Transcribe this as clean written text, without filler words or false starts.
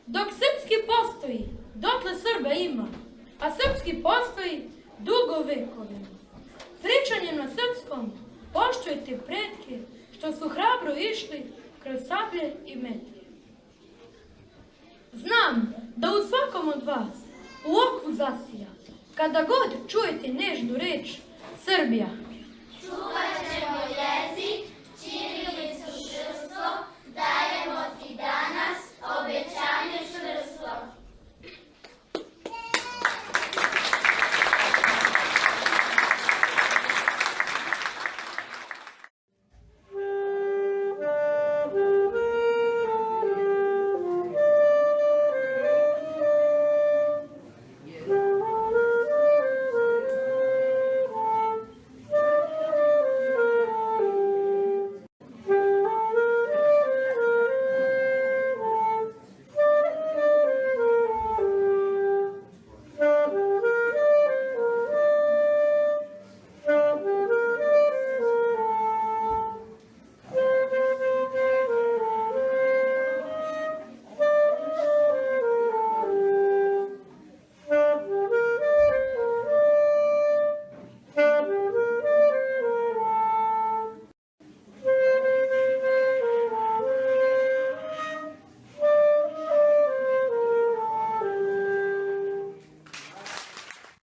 Dok srpski postoji, dotle Srba ima, a srpski postoji dugo vekovima. Pričanjem na srpskom poštujte pretke što su hrabro išli kroz sablje i metlje. Znam da u svakom od vas u oku zasija, kada god čujete nežnu reč Srbija.